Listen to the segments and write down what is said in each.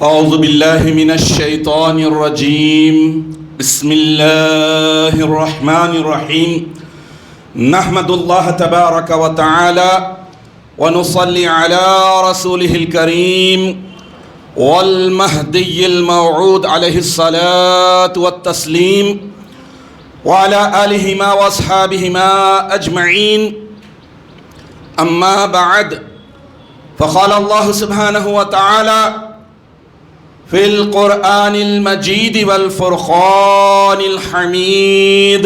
اعوذ باللہ من الشیطان الرجیم بسم اللہ الرحمن الرحیم نحمد اللہ تبارک و تعالی ونصلی علی رسولہ الکریم والمہدی الموعود علیہ الصلاة والتسلیم وعلى آلہما واصحابہما اجمعین اما بعد فقال اللہ سبحانہ وتعالی فی القرآن المجید والفرقان الحمید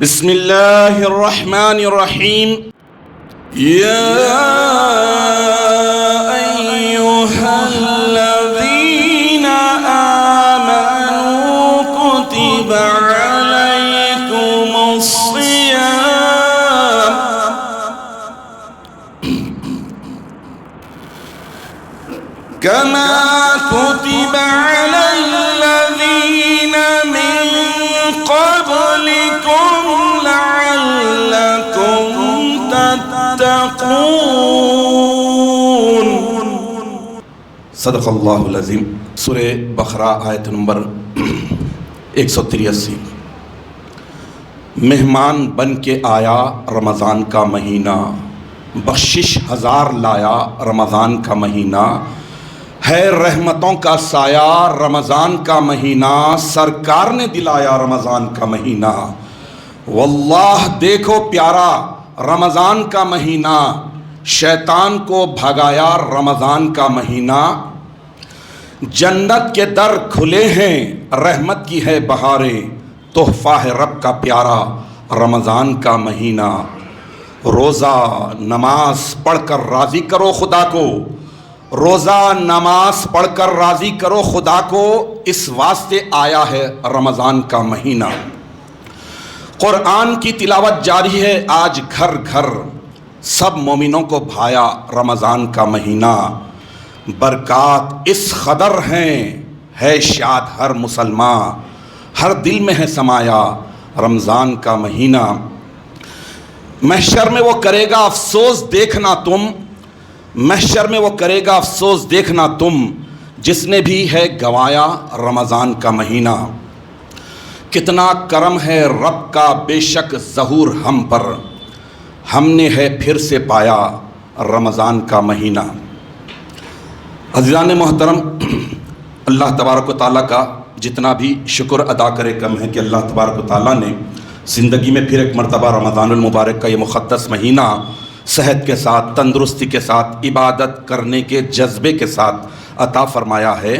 بسم اللہ الرحمن الرحیم یا ایہا الذین آمنوا کتب علیکم الصیام کما كتب على الذين من قبلكم لعلكم تتقون صدق اللہ العظیم۔ سورہ بقرہ آیت نمبر 183۔ مہمان بن کے آیا رمضان کا مہینہ، بخشش ہزار لایا رمضان کا مہینہ، ہے رحمتوں کا سایہ رمضان کا مہینہ، سرکار نے دلایا رمضان کا مہینہ۔ واللہ دیکھو پیارا رمضان کا مہینہ، شیطان کو بھگایا رمضان کا مہینہ، جنت کے در کھلے ہیں رحمت کی ہے بہاریں، تحفہ ہے رب کا پیارا رمضان کا مہینہ۔ روزہ نماز پڑھ کر راضی کرو خدا کو، روزہ نماز پڑھ کر راضی کرو خدا کو، اس واسطے آیا ہے رمضان کا مہینہ۔ قرآن کی تلاوت جاری ہے آج گھر گھر، سب مومنوں کو بھایا رمضان کا مہینہ۔ برکات اس قدر ہیں ہے شاد ہر مسلمان، ہر دل میں ہے سمایا رمضان کا مہینہ۔ محشر میں وہ کرے گا افسوس دیکھنا تم، محشر میں وہ کرے گا افسوس دیکھنا تم، جس نے بھی ہے گوایا رمضان کا مہینہ۔ کتنا کرم ہے رب کا بے شک ظہور ہم پر، ہم نے ہے پھر سے پایا رمضان کا مہینہ۔ عزیزان محترم، اللہ تبارک و تعالیٰ کا جتنا بھی شکر ادا کرے کم ہے کہ اللہ تبارک و تعالیٰ نے زندگی میں پھر ایک مرتبہ رمضان المبارک کا یہ مقدس مہینہ صحت کے ساتھ، تندرستی کے ساتھ، عبادت کرنے کے جذبے کے ساتھ عطا فرمایا ہے۔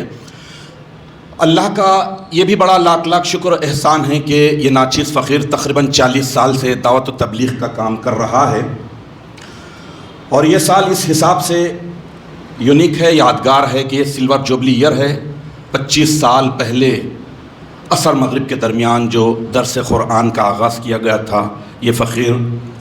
اللہ کا یہ بھی بڑا لاکھ لاکھ شکر و احسان ہے کہ یہ ناچیز فقیر تقریباً 40 سال سے دعوت و تبلیغ کا کام کر رہا ہے، اور یہ سال اس حساب سے یونیک ہے، یادگار ہے کہ یہ سلور جوبلی ایئر ہے۔ 25 سال پہلے عصر مغرب کے درمیان جو درس قرآن کا آغاز کیا گیا تھا، یہ فقیر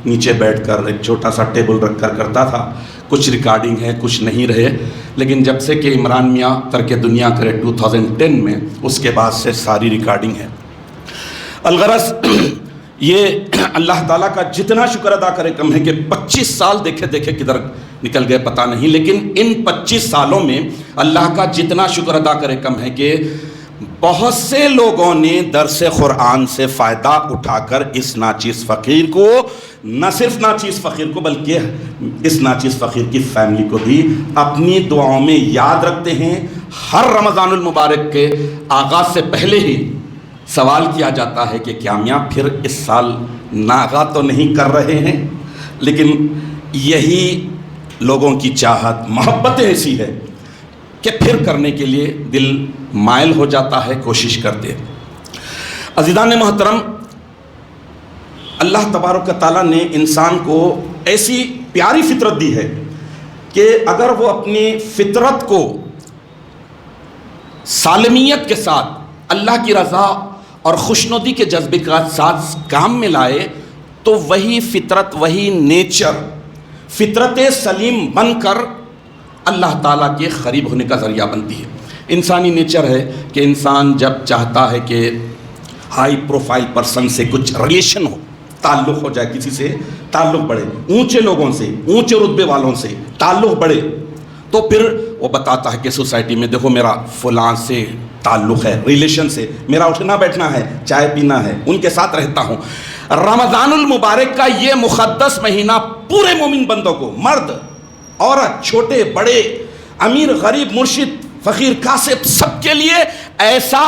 نیچے بیٹھ کر ایک چھوٹا سا ٹیبل رکھ کر کرتا تھا۔ کچھ ریکارڈنگ ہے، کچھ نہیں رہے، لیکن جب سے کہ عمران میاں ترک دنیا کرے 2010 میں، اس کے بعد سے ساری ریکارڈنگ ہے۔ الغرض یہ اللہ تعالیٰ کا جتنا شکر ادا کرے کم ہے کہ 25 سال دیکھے کدھر نکل گئے پتہ نہیں، لیکن ان 25 سالوں میں اللہ کا جتنا شکر ادا کرے کم ہے کہ بہت سے لوگوں نے درس قرآن سے فائدہ اٹھا کر اس ناچیز فقیر کو، نہ صرف ناچیز فقیر کو بلکہ اس ناچیز فقیر کی فیملی کو بھی اپنی دعاؤں میں یاد رکھتے ہیں۔ ہر رمضان المبارک کے آغاز سے پہلے ہی سوال کیا جاتا ہے کہ کیا میاں پھر اس سال ناغا تو نہیں کر رہے ہیں؟ لیکن یہی لوگوں کی چاہت، محبت ایسی ہے کہ پھر کرنے کے لیے دل مائل ہو جاتا ہے، کوشش کرتے۔ عزیزان محترم، اللہ تبارک و تعالیٰ نے انسان کو ایسی پیاری فطرت دی ہے کہ اگر وہ اپنی فطرت کو سالمیت کے ساتھ اللہ کی رضا اور خوشنودی کے جذبے کے ساتھ کام میں لائے تو وہی فطرت، وہی نیچر فطرت سلیم بن کر اللہ تعالیٰ کے قریب ہونے کا ذریعہ بنتی ہے۔ انسانی نیچر ہے کہ انسان جب چاہتا ہے کہ ہائی پروفائل پرسن سے کچھ ریلیشن ہو، تعلق ہو جائے، کسی سے تعلق بڑھے، اونچے لوگوں سے، اونچے رتبے والوں سے تعلق بڑھے، تو پھر وہ بتاتا ہے کہ سوسائٹی میں دیکھو میرا فلاں سے تعلق ہے، ریلیشن سے میرا اٹھنا بیٹھنا ہے، چائے پینا ہے، ان کے ساتھ رہتا ہوں۔ رمضان المبارک کا یہ مقدس مہینہ پورے مومن بندوں کو، مرد عورت، چھوٹے بڑے، امیر غریب، مرشد فقیر کاسب، سب کے لیے ایسا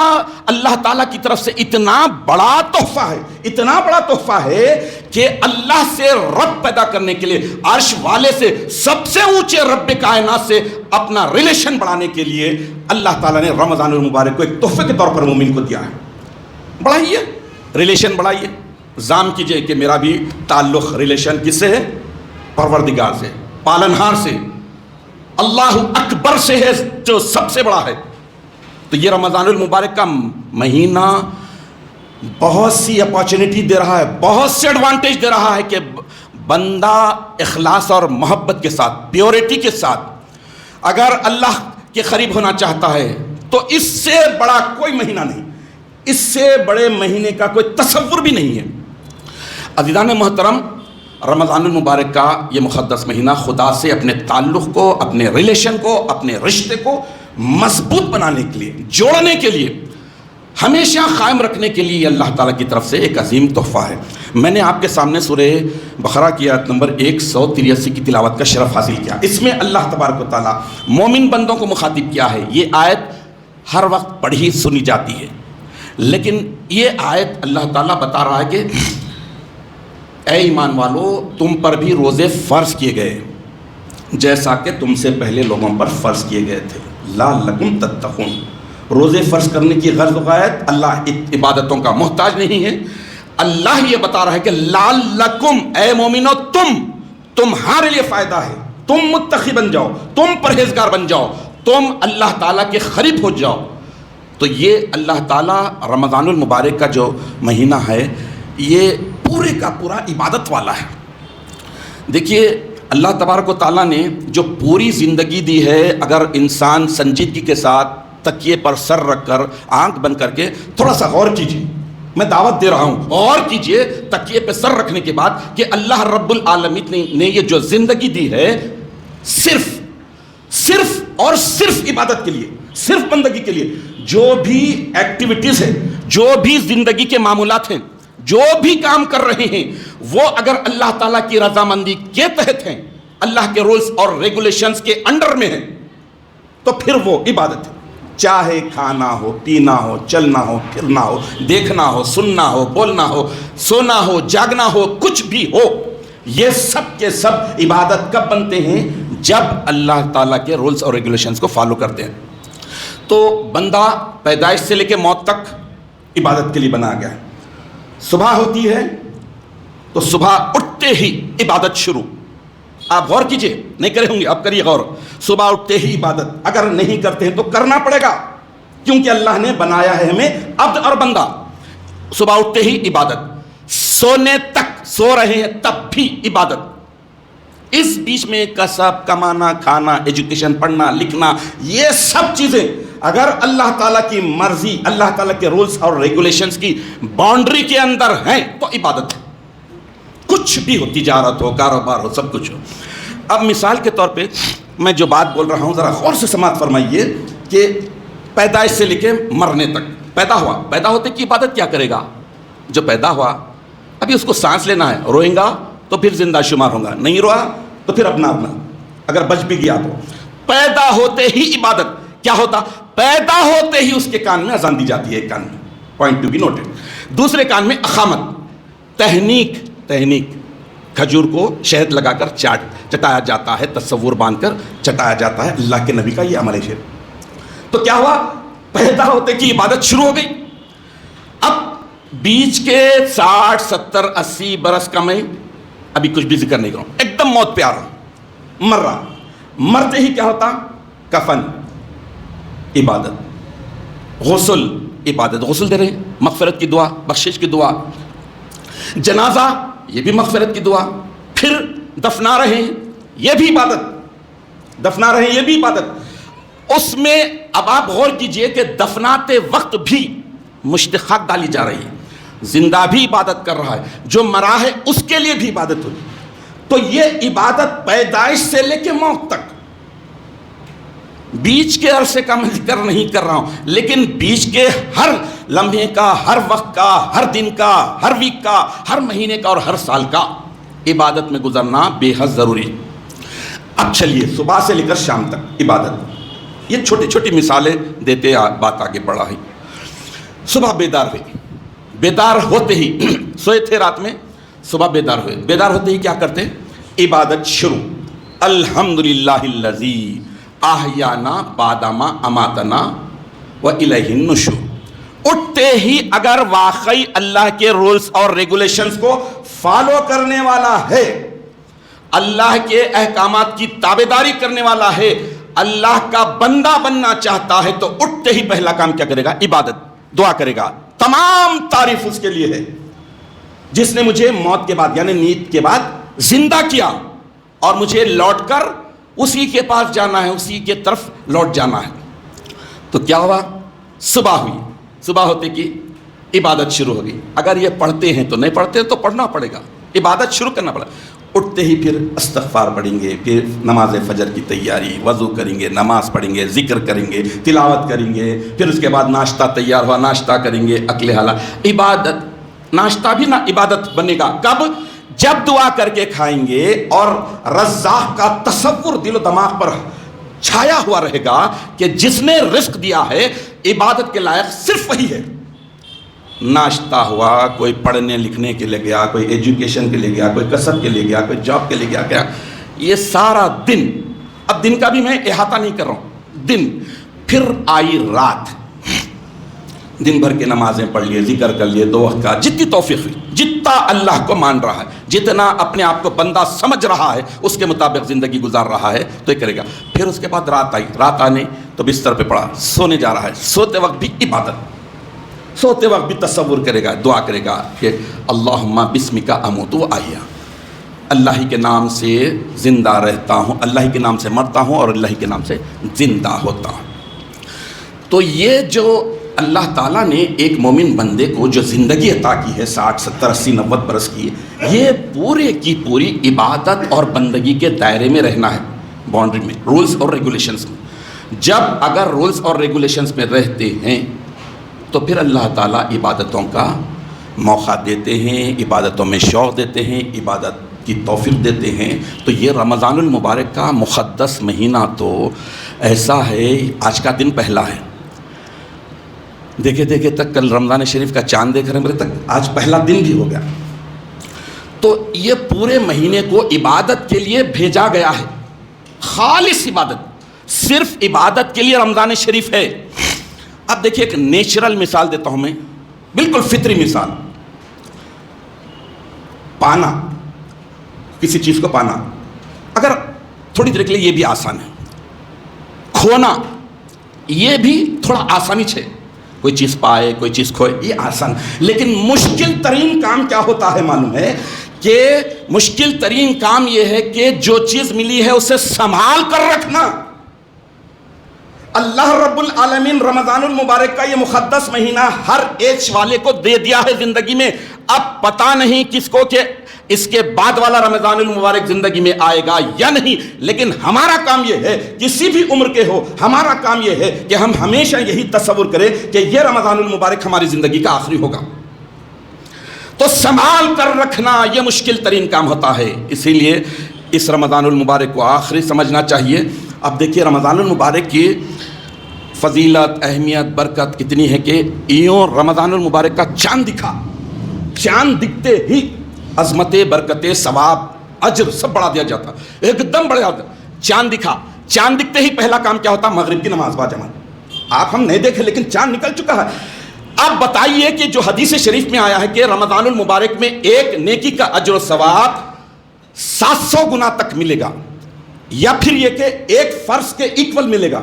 اللہ تعالیٰ کی طرف سے اتنا بڑا تحفہ ہے، اتنا بڑا تحفہ ہے کہ اللہ سے رب پیدا کرنے کے لیے، عرش والے سے، سب سے اونچے رب کائنات سے اپنا ریلیشن بڑھانے کے لیے اللہ تعالیٰ نے رمضان المبارک کو ایک تحفے کے طور پر مومن کو دیا ہے۔ بڑھائیے، ریلیشن بڑھائیے، ظام کیجئے کہ میرا بھی تعلق ریلیشن کس سے ہے؟ پروردگار سے، پالنہار سے، اللہ اکبر سے ہے جو سب سے بڑا ہے۔ تو یہ رمضان المبارک کا مہینہ بہت سی اپارچونٹی دے رہا ہے، بہت سے ایڈوانٹیج دے رہا ہے کہ بندہ اخلاص اور محبت کے ساتھ، پیورٹی کے ساتھ اگر اللہ کے قریب ہونا چاہتا ہے تو اس سے بڑا کوئی مہینہ نہیں، اس سے بڑے مہینے کا کوئی تصور بھی نہیں ہے۔ عزیزان محترم، رمضان المبارک کا یہ مقدس مہینہ خدا سے اپنے تعلق کو، اپنے ریلیشن کو، اپنے رشتے کو مضبوط بنانے کے لیے، جوڑنے کے لیے، ہمیشہ قائم رکھنے کے لیے اللہ تعالیٰ کی طرف سے ایک عظیم تحفہ ہے۔ میں نے آپ کے سامنے سورہ بقرہ کی آیت نمبر 183 کی تلاوت کا شرف حاصل کیا۔ اس میں اللہ تبارک و تعالیٰ مومن بندوں کو مخاطب کیا ہے۔ یہ آیت ہر وقت پڑھی سنی جاتی ہے، لیکن یہ آیت اللہ تعالیٰ بتا رہا ہے کہ اے ایمان والو، تم پر بھی روزے فرض کیے گئے جیسا کہ تم سے پہلے لوگوں پر فرض کیے گئے تھے، لعلکم تتقون۔ روزے فرض کرنے کی غرض و غایت، اللہ عبادتوں کا محتاج نہیں ہے، اللہ یہ بتا رہا ہے کہ لعلکم، اے مومنو تمہارے لیے فائدہ ہے، تم متقی بن جاؤ، تم پرہیزگار بن جاؤ، تم اللہ تعالیٰ کے قریب ہو جاؤ۔ تو یہ اللہ تعالیٰ رمضان المبارک کا جو مہینہ ہے یہ پورے کا پورا عبادت والا ہے۔ دیکھیے اللہ تبارک و تعالیٰ نے جو پوری زندگی دی ہے، اگر انسان سنجیدگی کے ساتھ تکیے پر سر رکھ کر آنکھ بند کر کے تھوڑا سا غور کیجیے، میں دعوت دے رہا ہوں، غور کیجیے تکیے پہ سر رکھنے کے بعد کہ اللہ رب العالمین نے یہ جو زندگی دی ہے صرف اور صرف عبادت کے لیے، صرف بندگی کے لیے، جو بھی ایکٹیویٹیز ہیں، جو بھی زندگی کے معمولات ہیں، جو بھی کام کر رہے ہیں، وہ اگر اللہ تعالیٰ کی رضامندی کے تحت ہیں، اللہ کے رولز اور ریگولیشنز کے انڈر میں ہیں، تو پھر وہ عبادت ہے۔ چاہے کھانا ہو، پینا ہو، چلنا ہو، پھرنا ہو، دیکھنا ہو، سننا ہو، بولنا ہو، سونا ہو، جاگنا ہو، کچھ بھی ہو، یہ سب کے سب عبادت کب بنتے ہیں؟ جب اللہ تعالیٰ کے رولز اور ریگولیشنز کو فالو کرتے ہیں۔ تو بندہ پیدائش سے لے کے موت تک عبادت کے لیے بنایا گیا ہے۔ صبح ہوتی ہے تو صبح اٹھتے ہی عبادت شروع۔ آپ غور کیجئے، نہیں کرے ہوں گے، آپ کریے غور، صبح اٹھتے ہی عبادت، اگر نہیں کرتے ہیں تو کرنا پڑے گا، کیونکہ اللہ نے بنایا ہے ہمیں عبد اور بندہ۔ صبح اٹھتے ہی عبادت، سونے تک، سو رہے ہیں تب بھی عبادت، اس بیچ میں کسب، کمانا، کھانا، ایجوکیشن، پڑھنا لکھنا، یہ سب چیزیں اگر اللہ تعالیٰ کی مرضی، اللہ تعالیٰ کے رولز اور ریگولیشنز کی باؤنڈری کے اندر ہیں تو عبادت ہے۔ کچھ بھی ہو، تجارت ہو، کاروبار ہو، سب کچھ ہو۔ اب مثال کے طور پہ میں جو بات بول رہا ہوں ذرا غور سے سماعت فرمائیے کہ پیدائش سے لے کے مرنے تک، پیدا ہوا، پیدا ہوتے کی عبادت کیا کرے گا؟ جو پیدا ہوا ابھی اس کو سانس لینا ہے، روئیں گا تو پھر زندہ شمار ہوگا، نہیں روا تو پھر اپنا اگر بچ بھی گیا تو۔ پیدا ہوتے ہی عبادت کیا ہوتا؟ پیدا ہوتے ہی اس کے کان میں اذان دی جاتی ہے، ایک کان میں، پوائنٹ ٹو بی نوٹڈ، دوسرے کان میں اقامت، تہنیک، کھجور کو شہد لگا کر چٹایا جاتا ہے، تصور باندھ کر چٹایا جاتا ہے، اللہ کے نبی کا یہ عمل ہے۔ تو کیا ہوا؟ پیدا ہوتے کی عبادت شروع ہو گئی۔ اب بیچ کے 60 70 80 برس کا میں ابھی کچھ بھی ذکر نہیں کروں، ایک دم موت پہ آ رہا، مر رہا، مرتے ہی کیا ہوتا؟ کفن عبادت، غسل عبادت، غسل دے رہے ہیں، مغفرت کی دعا، بخشش کی دعا، جنازہ یہ بھی مغفرت کی دعا، پھر دفنا رہے ہیں یہ بھی عبادت، دفنا رہے ہیں یہ بھی عبادت۔ اس میں اب آپ غور کیجئے کہ دفناتے وقت بھی مشتخات ڈالی جا رہی ہے، زندہ بھی عبادت کر رہا ہے، جو مرا ہے اس کے لیے بھی عبادت ہوئی۔ تو یہ عبادت پیدائش سے لے کے موت تک بیچ کے عرصے کا میں ذکر نہیں کر رہا ہوں، لیکن بیچ کے ہر لمحے کا، ہر وقت کا، ہر دن کا، ہر ویک کا، ہر مہینے کا اور ہر سال کا عبادت میں گزرنا بے حد ضروری ہے۔ اب چلیے صبح سے لے کر شام تک عبادت، یہ چھوٹی چھوٹی مثالیں دیتے بات آگے بڑھا ہے۔ صبح بیدار ہوئے، بیدار ہوتے ہی سوئے تھے رات میں، صبح بیدار ہوئے، بیدار ہوتے ہی کیا کرتے؟ عبادت شروع، الحمدللہ الذی احیانا بعدما اماتنا والیہ النشور۔ اٹھتے ہی اگر واقعی اللہ کے رولز اور ریگولیشنز کو فالو کرنے والا ہے، اللہ کے احکامات کی تابعداری کرنے والا ہے، اللہ کا بندہ بننا چاہتا ہے، تو اٹھتے ہی پہلا کام کیا کرے گا؟ عبادت، دعا کرے گا۔ تمام تعریف اس کے لیے ہے جس نے مجھے موت کے بعد یعنی نیند کے بعد زندہ کیا اور مجھے لوٹ کر اسی کے پاس جانا ہے، اسی کے طرف لوٹ جانا ہے۔ تو کیا ہوا؟ صبح ہوئی، صبح ہوتے کی عبادت شروع ہو گئی۔ اگر یہ پڑھتے ہیں تو نہیں پڑھتے تو پڑھنا پڑے گا، عبادت شروع کرنا پڑے گا۔ اٹھتے ہی پھر استغفار پڑھیں گے، پھر نماز فجر کی تیاری، وضو کریں گے، نماز پڑھیں گے، ذکر کریں گے، تلاوت کریں گے، پھر اس کے بعد ناشتہ تیار ہوا، ناشتہ کریں گے، اکل حلال عبادت۔ ناشتہ بھی نا عبادت بنے گا کب؟ جب دعا کر کے کھائیں گے اور رزاق کا تصور دل و دماغ پر چھایا ہوا رہے گا کہ جس نے رزق دیا ہے عبادت کے لائق صرف وہی ہے۔ ناشتہ ہوا، کوئی پڑھنے لکھنے کے لیے گیا، کوئی ایجوکیشن کے لیے گیا، کوئی کسب کے لیے گیا، کوئی جاب کے لیے گیا، یہ سارا دن، اب دن کا بھی میں احاطہ نہیں کر رہا ہوں، دن، پھر آئی رات، دن بھر کے نمازیں پڑھ لیے، ذکر کر لیے، 2 وقت کا جتنی توفیق ہوئی، جتنا اللہ کو مان رہا ہے، جتنا اپنے آپ کو بندہ سمجھ رہا ہے اس کے مطابق زندگی گزار رہا ہے تو یہ کرے گا۔ پھر اس کے بعد رات آئی، رات آنے تو بستر پہ پڑا، سونے جا رہا ہے، سوتے وقت بھی عبادت، سوتے وقت بھی تصور کرے گا، دعا کرے گا کہ اللہم بسمک اموت و احیا، اللہ ہی کے نام سے زندہ رہتا ہوں، اللہ ہی کے نام سے مرتا ہوں اور اللہ ہی کے نام سے زندہ ہوتا ہوں۔ تو یہ جو اللہ تعالیٰ نے ایک مومن بندے کو جو زندگی عطا کی ہے 60 70 80 90 برس کی، یہ پورے کی پوری عبادت اور بندگی کے دائرے میں رہنا ہے، باؤنڈری میں، رولز اور ریگولیشنز میں۔ جب اگر رولز اور ریگولیشنز میں رہتے ہیں تو پھر اللہ تعالیٰ عبادتوں کا موقع دیتے ہیں، عبادتوں میں شوق دیتے ہیں، عبادت کی توفیق دیتے ہیں۔ تو یہ رمضان المبارک کا مقدس مہینہ تو ایسا ہے، آج کا دن پہلا ہے، دیکھے دیکھے تک کل رمضان شریف کا چاند دیکھ رہے ہیں میرے تک، آج پہلا دن بھی ہو گیا۔ تو یہ پورے مہینے کو عبادت کے لیے بھیجا گیا ہے، خالص عبادت، صرف عبادت کے لیے رمضان شریف ہے۔ اب دیکھیے ایک نیچرل مثال دیتا ہوں میں، بالکل فطری مثال، پانا، کسی چیز کو پانا، اگر تھوڑی دیر کے لیے یہ بھی آسان ہے، کھونا یہ بھی تھوڑا آسانی ہے، کوئی چیز پائے کوئی چیز کھوئے یہ آسان، لیکن مشکل ترین کام کیا ہوتا ہے معلوم ہے؟ کہ مشکل ترین کام یہ ہے کہ جو چیز ملی ہے اسے سنبھال کر رکھنا۔ اللہ رب العالمین رمضان المبارک کا یہ مقدس مہینہ ہر ایج والے کو دے دیا ہے زندگی میں، اب پتہ نہیں کس کو کہ اس کے بعد والا رمضان المبارک زندگی میں آئے گا یا نہیں، لیکن ہمارا کام یہ ہے، کسی بھی عمر کے ہو، ہمارا کام یہ ہے کہ ہم ہمیشہ یہی تصور کریں کہ یہ رمضان المبارک ہماری زندگی کا آخری ہوگا۔ تو سنبھال کر رکھنا یہ مشکل ترین کام ہوتا ہے، اسی لیے اس رمضان المبارک کو آخری سمجھنا چاہیے۔ اب دیکھیے رمضان المبارک کی فضیلت، اہمیت، برکت کتنی ہے کہ یوں رمضان المبارک کا چاند دکھا، چاند دکھتے ہی عظمت، برکت، ثواب، اجر سب بڑھا دیا جاتا، ایک دم بڑھا جاتا۔ چاند دکھا، چاند دکھتے ہی پہلا کام کیا ہوتا؟ مغرب کی نماز باجماعت۔ آپ ہم نہیں دیکھے لیکن چاند نکل چکا ہے۔ اب بتائیے کہ جو حدیث شریف میں آیا ہے کہ رمضان المبارک میں ایک نیکی کا اجر و ثواب 700 گنا تک ملے گا، یا پھر یہ کہ ایک فرض کے ایکول ملے گا،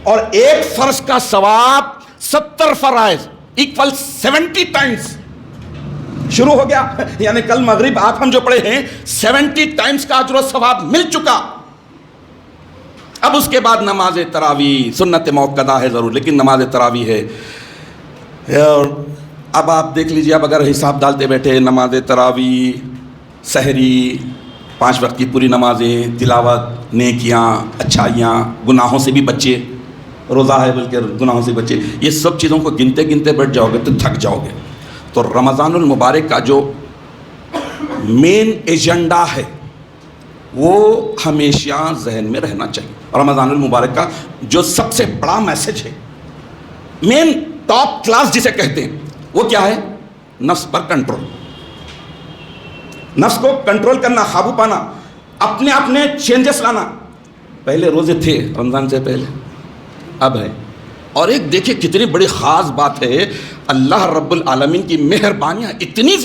اور ایک فرض کا ثواب 70 فرائض ایکول 70 ٹائمز شروع ہو گیا، یعنی کل مغرب آپ ہم جو پڑھے ہیں 70 ٹائمز کا اجر و ثواب مل چکا۔ اب اس کے بعد نماز تراویح، سنت موقدہ ہے ضرور لیکن نماز تراویح ہے، اور اب آپ دیکھ لیجئے، اب اگر حساب ڈالتے بیٹھے نماز تراویح، سحری، 5 وقت کی پوری نمازیں، تلاوت، نیکیاں، اچھائیاں، گناہوں سے بھی بچے، روزہ ہے بلکہ گناہوں سے بچے، یہ سب چیزوں کو گنتے گنتے بیٹھ جاؤ گے تو تھک جاؤ گے۔ تو رمضان المبارک کا جو مین ایجنڈا ہے وہ ہمیشہ ذہن میں رہنا چاہیے۔ رمضان المبارک کا جو سب سے بڑا میسج ہے، مین ٹاپ کلاس جسے کہتے ہیں، وہ کیا ہے؟ نفس پر کنٹرول، نفس کو کنٹرول کرنا، قابو پانا، اپنے چینجز لانا۔ پہلے روزے تھے رمضان سے پہلے، اب ہے۔ اور ایک دیکھیں کتنی بڑی خاص بات ہے، اللہ رب العالمین کی مہربانیاں اتنی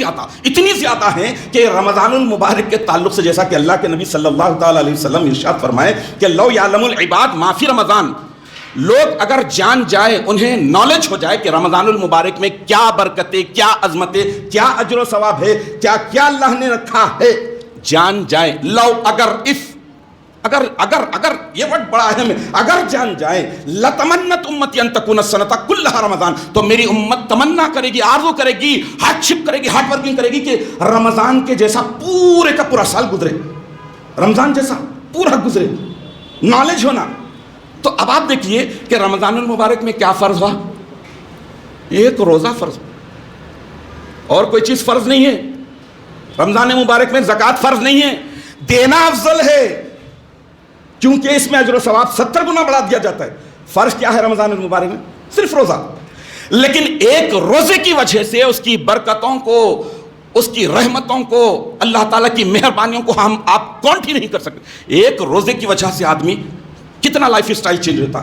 زیادہ ہیں کہ رمضان المبارک کے تعلق سے جیسا کہ اللہ کے نبی صلی اللہ تعالیٰ علیہ وسلم ارشاد فرمائے کہ لو یعلم العباد ما فی رمضان، لوگ اگر جان جائے، انہیں نالج ہو جائے کہ رمضان المبارک میں کیا برکتیں، کیا عظمتیں، کیا اجر و ثواب ہے، کیا اللہ نے رکھا ہے، جان جائے، لو اگر یہ ورڈ بڑا اہم ہے، اگر جان جائے، لتمنت امتی ان تکون السنۃ کلھا رمضان، تو میری امت تمنا کرے گی، آرزو کرے گی، ہارڈ شپ کرے گی، ہارڈ ورکنگ کرے گی کہ رمضان کے جیسا پورے کا پورا سال گزرے، رمضان جیسا پورا گزرے، نالج ہونا۔ تو اب آپ دیکھیے کہ رمضان المبارک میں کیا فرض ہوا؟ ایک روزہ فرض، اور کوئی چیز فرض نہیں ہے۔ رمضان مبارک میں زکوٰۃ فرض نہیں ہے، دینا افضل ہے کیونکہ اس میں اجر و ثواب 70 گنا بڑھا دیا جاتا ہے۔ فرض کیا ہے رمضان المبارک میں؟ صرف روزہ، لیکن ایک روزے کی وجہ سے اس کی برکتوں کو، اس کی رحمتوں کو، اللہ تعالیٰ کی مہربانیوں کو آپ کاؤنٹ ہی نہیں کر سکتے۔ ایک روزے کی وجہ سے آدمی کتنا لائف سٹائل چینج ہوتا،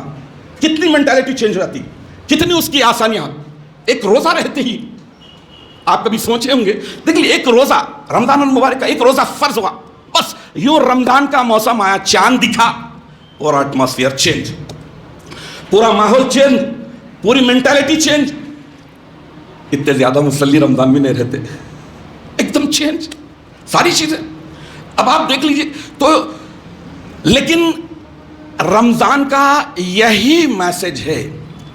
کتنی مینٹالٹی چینج ہوتی، کتنی اس کی آسانیاں ایک روزہ رہتے ہی۔ آپ کبھی سوچے ہوں گے، دیکھیے ایک روزہ رمضان المبارک کا ایک روزہ فرض ہوا، بس یوں رمضان کا موسم آیا، چاند دکھا، پورا ایٹماسفیئر چینج، پورا ماحول چینج، پوری مینٹالٹی چینج۔ اتنے زیادہ مصلی رمضان میں نہیں رہتے، ایک دم چینج ساری چیزیں۔ اب آپ دیکھ لیجئے تو، لیکن رمضان کا یہی میسج ہے،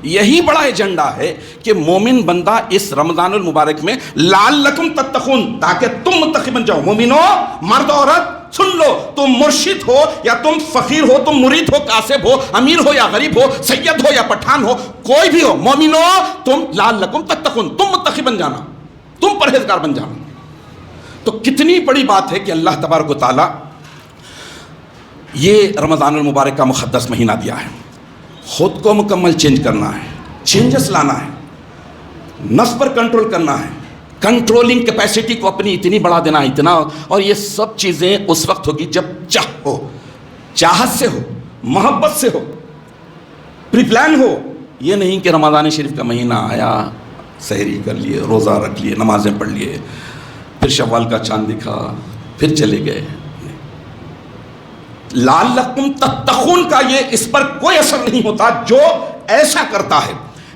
یہی بڑا ایجنڈا ہے کہ مومن بندہ اس رمضان المبارک میں لعلکم تتقون، تاکہ تم متقی بن جاؤ۔ مومنو، مرد عورت سن لو، تم مرشد ہو یا تم فقیر ہو، تم مرید ہو، کاسب ہو، امیر ہو یا غریب ہو، سید ہو یا پٹھان ہو، کوئی بھی ہو، مومنو تم لعلکم تتقون، تم متقی بن جانا، تم پرہیزگار بن جانا۔ تو کتنی بڑی بات ہے کہ اللہ تبارک و تعالیٰ یہ رمضان المبارک کا مقدس مہینہ دیا ہے۔ خود کو مکمل چینج کرنا ہے، چینجز لانا ہے، نفس پر کنٹرول کرنا ہے، کنٹرولنگ کیپیسٹی کو اپنی اتنی بڑھا دینا ہے، اتنا، اور یہ سب چیزیں اس وقت ہوگی جب چاہت سے ہو، محبت سے ہو، پری پلان ہو۔ یہ نہیں کہ رمضان شریف کا مہینہ آیا، سحری کر لیے، روزہ رکھ لیے، نمازیں پڑھ لیے، پھر شوال کا چاند دکھا، پھر چلے گئے۔ لعلکم تتقون کا یہ اس پر کوئی اثر نہیں ہوتا جو ایسا کرتا ہے۔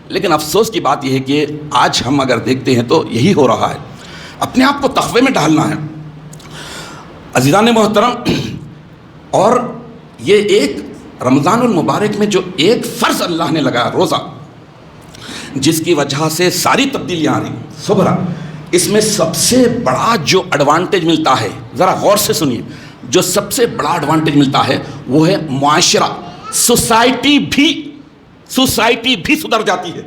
لیکن افسوس کی بات یہ ہے کہ آج ہم اگر دیکھتے ہیں تو یہی ہو رہا ہے، اپنے آپ کو تقوی میں ڈالنا ہے۔ عزیزان محترم، اور یہ ایک رمضان المبارک میں جو ایک فرض اللہ نے لگایا، روزہ، جس کی وجہ سے ساری تبدیلیاں آ رہی ہیں۔ صبح اس میں سب سے بڑا جو ایڈوانٹیج ملتا ہے، ذرا غور سے سنیے، جو سب سے بڑا ایڈوانٹیج ملتا ہے وہ ہے معاشرہ، سوسائٹی بھی سدھر جاتی ہے،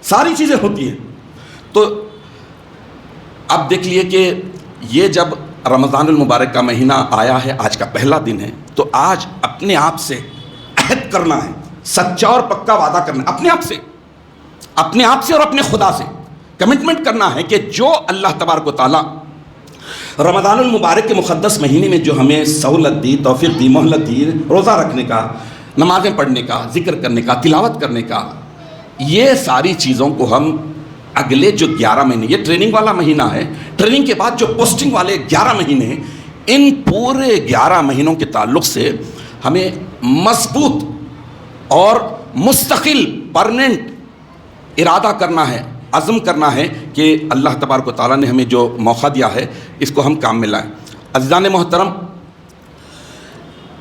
ساری چیزیں ہوتی ہیں۔ تو اب دیکھ لیے کہ یہ جب رمضان المبارک کا مہینہ آیا ہے، آج کا پہلا دن ہے، تو آج اپنے آپ سے عہد کرنا ہے، سچا اور پکا وعدہ کرنا ہے، اپنے آپ سے اور اپنے خدا سے کمٹمنٹ کرنا ہے کہ جو اللہ تبارک و تعالیٰ رمضان المبارک کے مقدس مہینے میں جو ہمیں سہولت دی، توفیق دی، مہلت دی، روزہ رکھنے کا، نمازیں پڑھنے کا، ذکر کرنے کا، تلاوت کرنے کا، یہ ساری چیزوں کو ہم اگلے جو 11 مہینے، یہ ٹریننگ والا مہینہ ہے، ٹریننگ کے بعد جو پوسٹنگ والے 11 مہینے ہیں، ان پورے 11 مہینوں کے تعلق سے ہمیں مضبوط اور مستقل پرماننٹ ارادہ کرنا ہے، عزم کرنا ہے کہ اللہ تبارک و تعالیٰ نے ہمیں جو موقع دیا ہے اس کو ہم کام میں لائیں۔ عزیزان محترم،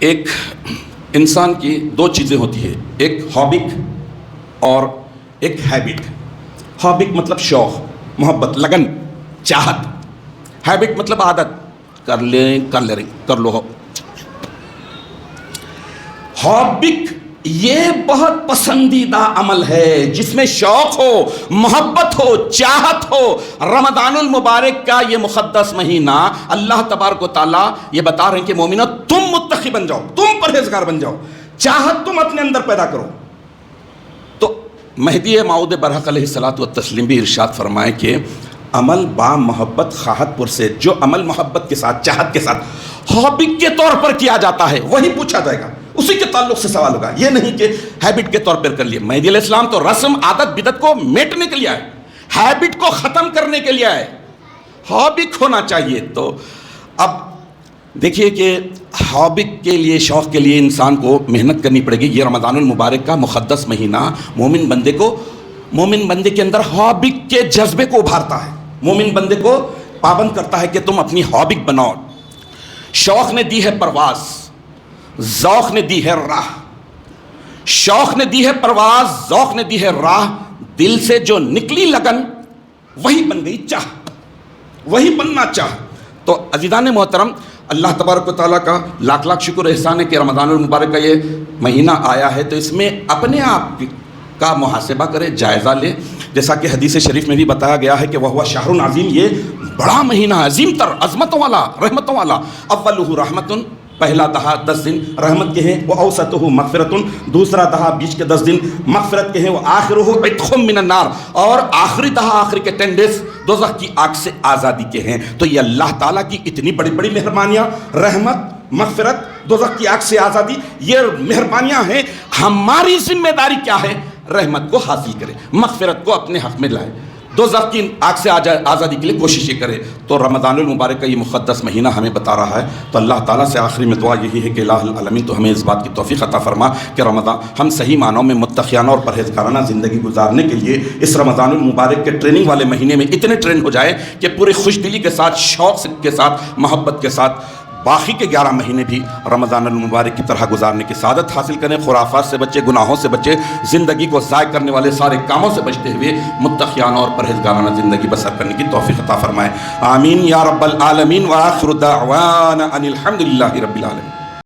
ایک انسان کی 2 چیزیں ہوتی ہیں، ایک ہابک اور ایک ہیبٹ۔ ہابک مطلب شوق، محبت، لگن، چاہت۔ ہیبٹ مطلب عادت، کر لو. ہابک یہ بہت پسندیدہ عمل ہے جس میں شوق ہو، محبت ہو، چاہت ہو. رمضان المبارک کا یہ مقدس مہینہ اللہ تبارک و تعالیٰ یہ بتا رہے ہیں کہ مومنو تم متقی بن جاؤ، تم پرہیزگار بن جاؤ، چاہت تم اپنے اندر پیدا کرو. تو مہدی موعود برحق علیہ الصلوۃ والتسلیم بھی ارشاد فرمائے کہ عمل با محبت خواہت پر سے، جو عمل محبت کے ساتھ، چاہت کے ساتھ، ہابک کے طور پر کیا جاتا ہے وہی پوچھا جائے گا، اسی کے تعلق سے سوال ہوگا. یہ نہیں کہ ہیبٹ کے طور پر کر لیا. مہدی علیہ السلام تو رسم عادت بدعت کو میٹنے کے لیے آئے، ہیبٹ کو ختم کرنے کے لیے آئے. ہابک ہونا چاہیے. تو اب دیکھیے کہ ہابک کے لیے، شوق کے لیے انسان کو محنت کرنی پڑے گی. یہ رمضان المبارک کا مقدس مہینہ مومن بندے کے اندر ہابک کے جذبے کو ابھارتا ہے، مومن بندے کو پابند کرتا ہے کہ تم اپنی ہابک بناؤ. شوق نے دی ہے پرواز، ذوق نے دی ہے راہ. شوق نے دی ہے پرواز، ذوق نے دی ہے راہ. دل سے جو نکلی لگن وہی بن گئی چاہ، وہی بننا چاہ. تو عزیزان محترم، اللہ تبارک و تعالیٰ کا لاکھ لاکھ شکر احسان ہے کہ رمضان المبارک کا یہ مہینہ آیا ہے. تو اس میں اپنے آپ کا محاسبہ کرے، جائزہ لے. جیسا کہ حدیث شریف میں بھی بتایا گیا ہے کہ وہ شہر عظیم، یہ بڑا مہینہ ہے، عظیم تر، عظمتوں والا، رحمتوں والا. اولہ رحمتن، پہلا دہا 10 دن رحمت کے ہیں، وہ اوسطہ مغفرتن، دوسرا دہا بیچ کے 10 دن مغفرت کے ہیں، وہ آخرہ عتق من النار، اور آخری دہا، آخری کے 10 days دوزخ کی آگ سے آزادی کے ہیں. تو یہ اللہ تعالیٰ کی اتنی بڑی بڑی مہربانیاں، رحمت، مغفرت، دوزخ کی آگ سے آزادی، یہ مہربانیاں ہیں. ہماری ذمہ داری کیا ہے؟ رحمت کو حاصل کرے، مغفرت کو اپنے حق میں لائے، دوزخ کی آگ سے آزادی کے لیے کوشش یہ کرے. تو رمضان المبارک کا یہ مقدس مہینہ ہمیں بتا رہا ہے. تو اللہ تعالیٰ سے آخری میں دعا یہی ہے کہ الہ العالمین تو ہمیں اس بات کی توفیق عطا فرما کہ رمضان ہم صحیح معنوں میں متقیانہ اور پرہیزگارانہ زندگی گزارنے کے لیے اس رمضان المبارک کے ٹریننگ والے مہینے میں اتنے ٹرین ہو جائے کہ پوری خوش دلی کے ساتھ، شوق کے ساتھ، محبت کے ساتھ باقی کے 11 مہینے بھی رمضان المبارک کی طرح گزارنے کی سعادت حاصل کریں. خرافات سے بچے، گناہوں سے بچے، زندگی کو ضائع کرنے والے سارے کاموں سے بچتے ہوئے متقیانہ اور پرہیزگارانہ زندگی بسر کرنے کی توفیق عطا فرمائے. آمین یا رب العالمین. وآخر دعوانا ان الحمد للہ رب العالمین.